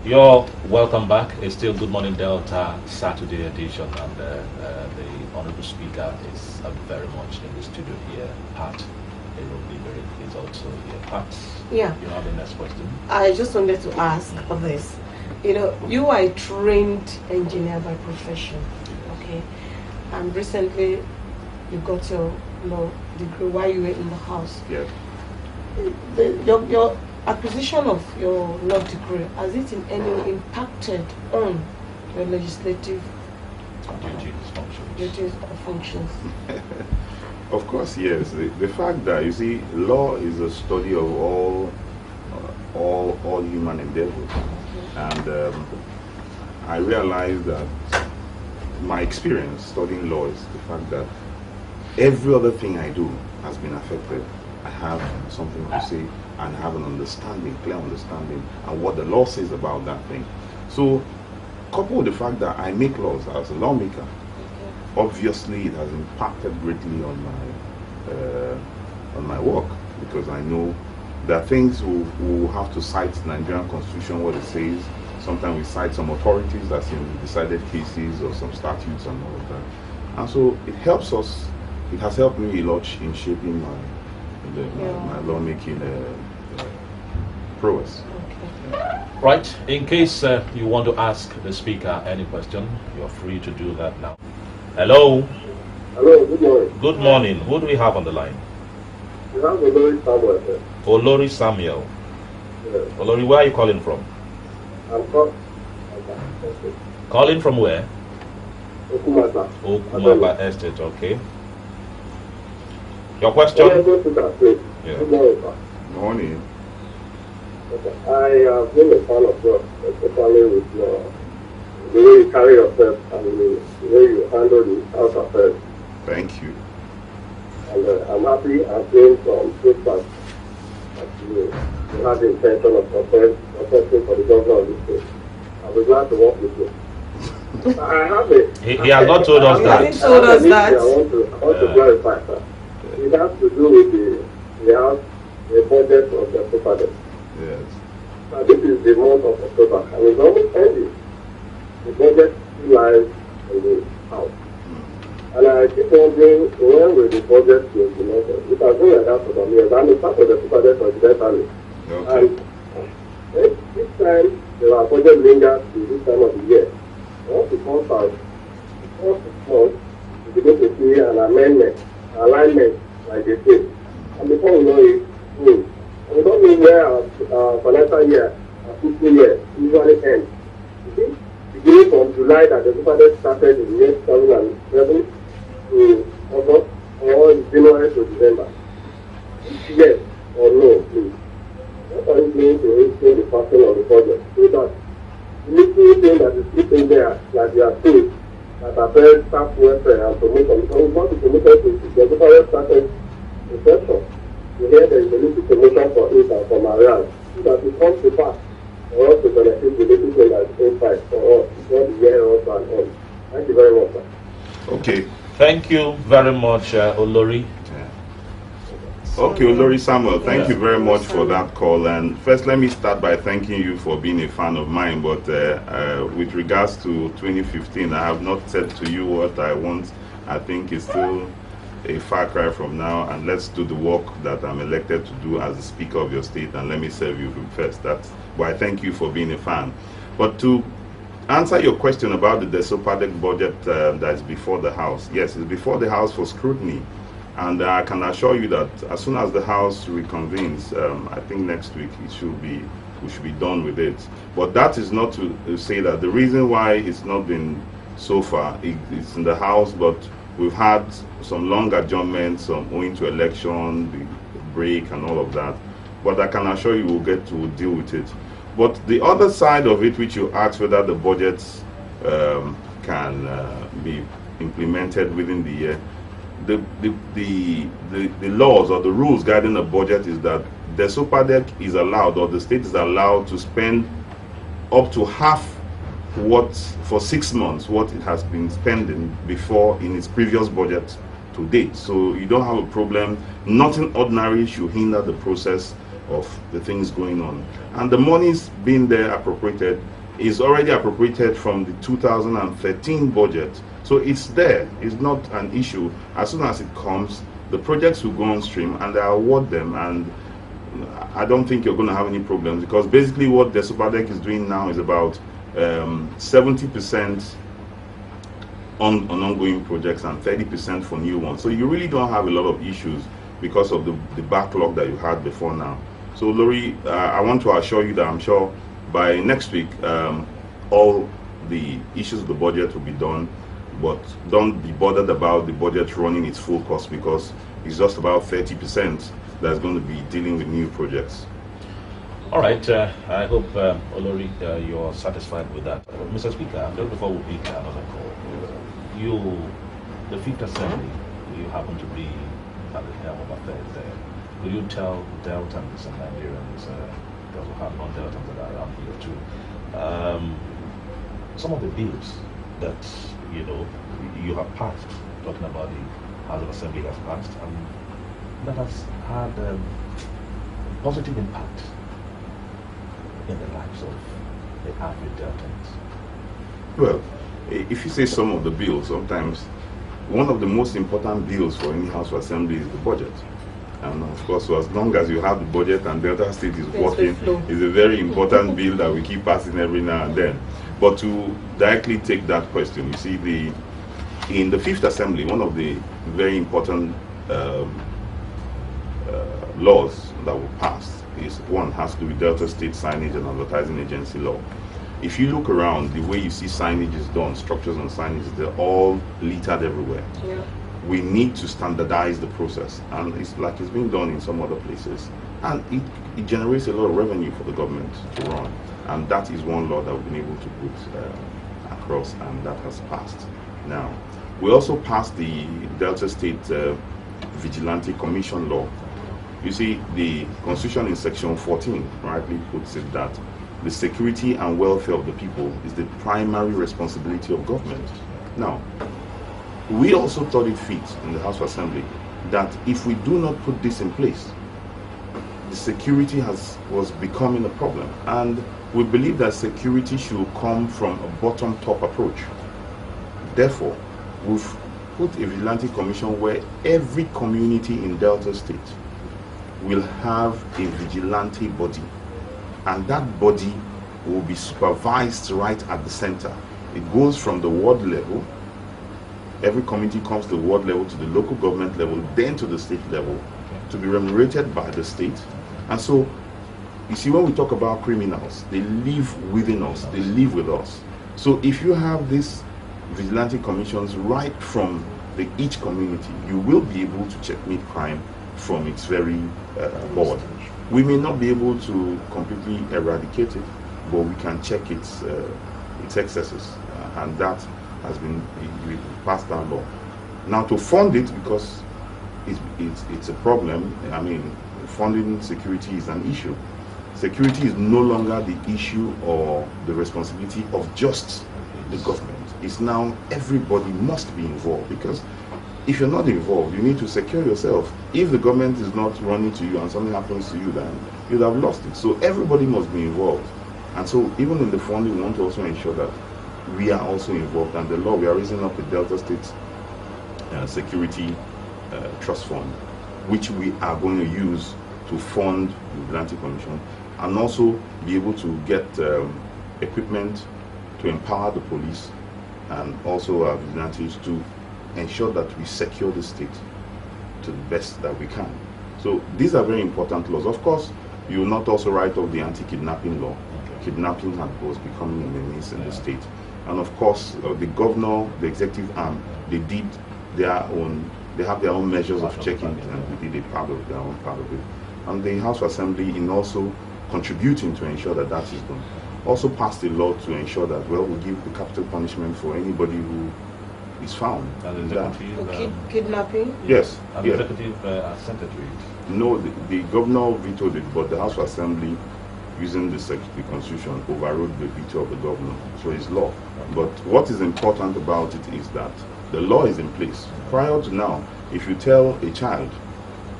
You're welcome back. It's still Good Morning Delta Saturday edition, and the Honorable Speaker is very much in the studio here. Pat is also here. Pat, yeah. You have the next question. I just wanted to ask of this. You are a trained engineer by profession, okay? And recently you got your law degree while you were in the House. Yes. Your acquisition of your law degree, has it in any way impacted on your legislative duties or functions? Of course, yes. The fact that, you see, law is a study of all human endeavors. And I realized that my experience studying law is the fact that every other thing I do has been affected. I have something to say and have an understanding, clear understanding, and what the law says about that thing. So, coupled with the fact that I make laws as a lawmaker, obviously it has impacted greatly on my work, because I know there are things we will have to cite the Nigerian Constitution, what it says. Sometimes we cite some authorities that's in decided cases or some statutes and all of that. And so it helps us, it has helped me a lot in shaping my lawmaking prowess. Okay. Right. In case you want to ask the Speaker any question, you're free to do that now. Hello. Hello, good morning. Good morning. Who do we have on the line? You have Olori Samuel, sir. Olori Samuel. Yes. Olori, where are you calling from? I'm from Calling from where? Okumata. Okumaba Estate, okay. Your question? Yeah. Good morning, sir. Morning. Okay. I have been a fan of yours, especially with the way you carry yourself and the way you handle the house affairs. Thank you. And I'm happy and seeing from feedback that you have the intention of contesting for the governor of this state. I'll be glad to work with you. I have it. He has not told us that. He told us that. I want to clarify that. It has to do with the budget of the October. Yes. This is the month of October, and it's almost ending. The budget still lies in the house. And I keep wondering, when will the budget be implemented? It has been like that for some years. I'm a part of the Super coincidentally. Okay. And each time there are budget lingers to this time of the year, once it comes out, the first 6 months, you begin to see an amendment, alignment, like they say. And before we know it, we don't know where our financial year, our fiscal year, usually ends. You see, beginning from July that the Super started in the year 2007 to August, or January to December. Yes or no, please. What are you doing to explain the passing of the budget? So that the little thing that is sitting there, like you are saying, that affects staff welfare and promotion, because we want to promote to the Super started inception. You hear there is a little promotion for it and for Marianne, so that it comes to pass for us to benefit the little thing that is inside for us before the year also and on. Thank you very much, sir. Okay. Thank you very much, Olori. Okay, Olori Samuel, thank you very much for that call. And first, let me start by thanking you for being a fan of mine. But with regards to 2015, I have not said to you what I want. I think it's still a far cry from now. And let's do the work that I'm elected to do as the Speaker of your state. And let me serve you first. That's why I thank you for being a fan. But to answer your question about the Desopadec budget that is before the House, yes, it's before the House for scrutiny. And I can assure you that as soon as the House reconvenes, I think next week we should be done with it. But that is not to say that the reason why it's not been so far, it's in the House, but we've had some long adjournments, some owing to election, the break and all of that. But I can assure you we'll get to deal with it. But the other side of it, which you asked whether the budgets can be implemented within the year, the laws or the rules guiding the budget is that the Desopadec is allowed, or the state is allowed, to spend up to half what for 6 months what it has been spending before in its previous budget to date. So you don't have a problem. Nothing ordinary should hinder the process of the things going on. And the money's being there appropriated is already appropriated from the 2013 budget. So it's there. It's not an issue. As soon as it comes, the projects will go on stream and they award them, and I don't think you're going to have any problems, because basically what the Superdec is doing now is about 70% on ongoing projects and 30% for new ones. So you really don't have a lot of issues because of the backlog that you had before now. So Lori, I want to assure you that I'm sure by next week all the issues of the budget will be done, but don't be bothered about the budget running its full course, because it's just about 30% that's going to be dealing with new projects. All right, I hope, Olori, you're satisfied with that. Mr. Speaker, just before we pick another call, the Fifth Assembly, you happen to be at the helm of affairs there. Could you tell Deltans and Nigerians, those who have non-Deltans that are around here too, some of the bills that you have passed, talking about the House of Assembly has passed, and that has had a positive impact in the lives of the average Deltans? Well, if you say some of the bills, sometimes one of the most important bills for any House of Assembly is the budget. And of course, so as long as you have the budget and Delta State is working, it's a very important bill that we keep passing every now and then. But to directly take that question, you see, in the Fifth Assembly, one of the very important laws that were passed is one has to do with Delta State Signage and Advertising Agency law. If you look around, the way you see signage is done, structures on signage, they're all littered everywhere. Yeah. We need to standardize the process, and it's like it's being done in some other places, and it generates a lot of revenue for the government to run, and that is one law that we've been able to put across, and that has passed. Now, we also passed the Delta State Vigilante Commission law. You see, the Constitution in Section 14 rightly puts it that the security and welfare of the people is the primary responsibility of government. Now, we also thought it fit in the House of Assembly that if we do not put this in place, the security was becoming a problem, and we believe that security should come from a bottom-top approach. Therefore, we've put a vigilante commission where every community in Delta State will have a vigilante body, and that body will be supervised right at the center. It goes from the ward level, every community comes to the ward level, to the local government level, then to the state level, to be remunerated by the state. And so, you see, when we talk about criminals, they live within us, they live with us. So if you have these vigilante commissions right from each community, you will be able to checkmate crime from its very board. We may not be able to completely eradicate it, but we can check its excesses, and that has been passed down law. Now, to fund it, because it's a problem, I mean, funding security is an issue. Security is no longer the issue or the responsibility of just the government. It's now everybody must be involved, because if you're not involved, you need to secure yourself. If the government is not running to you and something happens to you, then you'd have lost it. So everybody must be involved. And so even in the funding, we want to also ensure that we are also involved. And the law, we are raising up the Delta State Security Trust Fund, which we are going to use to fund the Vigilante Commission, and also be able to get equipment to empower the police and also our vigilantes to ensure that we secure the state to the best that we can. So these are very important laws. Of course, you will not also write off the anti-kidnapping law. Kidnapping was becoming a menace in the state. And of course, the governor, the executive arm, they have their own measures of checking, and we did their own part of it. And the House of Assembly, in also contributing to ensure that that is done, also passed a law to ensure that, well, we give the capital punishment for anybody who is found. Kidnapping? Yes. And the executive assented to it? No, the governor vetoed it, but the House of Assembly, using the Constitution, overrode the veto of the governor. So it's law. But what is important about it is that the law is in place. Prior to now, if you tell a child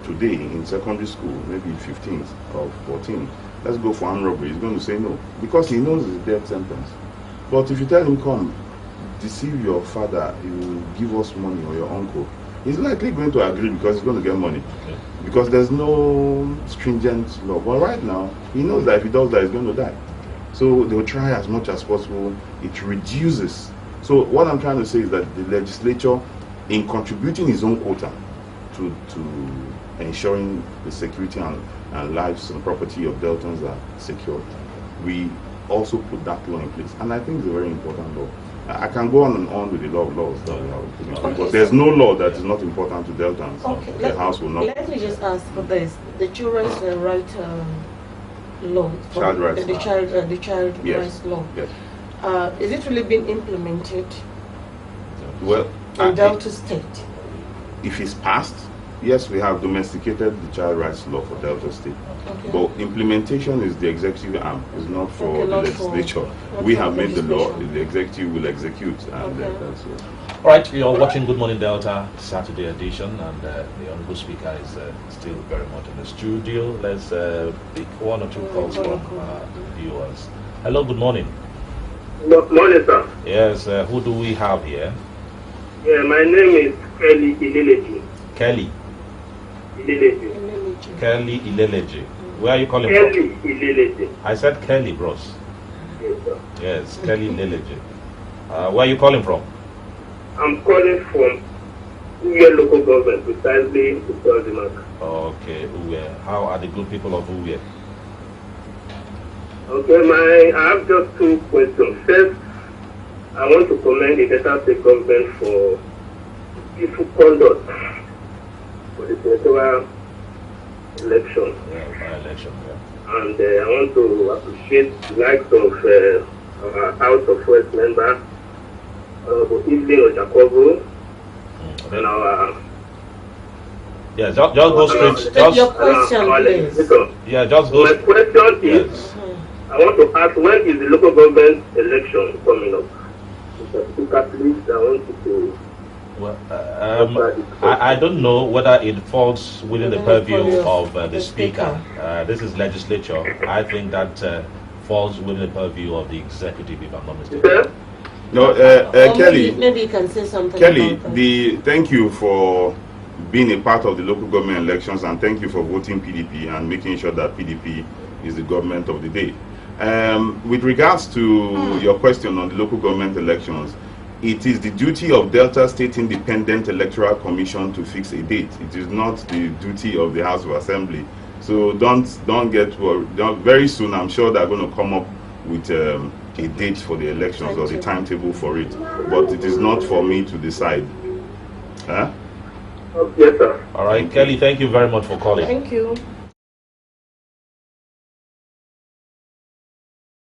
today in secondary school, maybe 15th or 14th, let's go for armed robbery, he's going to say no, because he knows it's a death sentence. But if you tell him, come, deceive your father, he will give us money, or your uncle, he's likely going to agree because he's going to get money. Okay. Because there's no stringent law. But right now, he knows that if he does that, he's going to die. So they'll try as much as possible. It reduces. So what I'm trying to say is that the legislature, in contributing his own quota to ensuring the security and lives and property of Deltans are secured, we also put that law in place. And I think it's a very important law. I can go on and on with the law of laws that we have, okay, but there's no law that is not important to Deltans. Okay, the House will not. Let me just ask for this: the children's right law, child rights, the child yes. rights law. Yes. Is it really being implemented? Well, in Delta State. If it's passed, yes, we have domesticated the child rights law for Delta State. Okay. But implementation is the executive arm. It's not for the legislature. We have made the law. The executive will execute, and that's it. All right, you're watching Good Morning Delta Saturday edition, and the Honorable Speaker is still very much in the studio. Let's pick one or two calls from viewers. Hello, good morning. Good morning, sir. Yes, who do we have here? Yeah, my name is Kelly Ileleji. Kelly. Ileleji. Kelly Ileleji. Where are you calling Kelly from? Ileleji. I said Kelly, bros. Yes, sir. Yes, Kelly Ileleji. Where are you calling from? I'm calling from Uwe local government, precisely Uwe. Okay, Uwe. How are the good people of Uwe? Okay, I have just two questions. First, I want to commend the Delta State government for peaceful conduct for the senatorial election. Yeah, election, yeah. And I want to appreciate the likes of our House of First member, Evelyn Ojakobo, and our... Yeah, just go straight. Just your question, please. Yeah, just go. My question is, I want to ask, when is the local government election coming up? Catholics, I want to... Well, I don't know whether it falls within the purview of the Speaker. This is legislature. I think that falls within the purview of the executive, if I'm not mistaken. No, Kelly. Maybe you can say something. Kelly, thank you for being a part of the local government elections, and thank you for voting PDP and making sure that PDP is the government of the day. With regards to your question on the local government elections, it is the duty of Delta State Independent Electoral Commission to fix a date. It is not the duty of the House of Assembly. So don't get worried. Very soon, I'm sure they're going to come up with a date for the elections or the timetable for it. But it is not for me to decide. Huh? Yes, sir. All right, Kelly, thank you very much for calling. Thank you.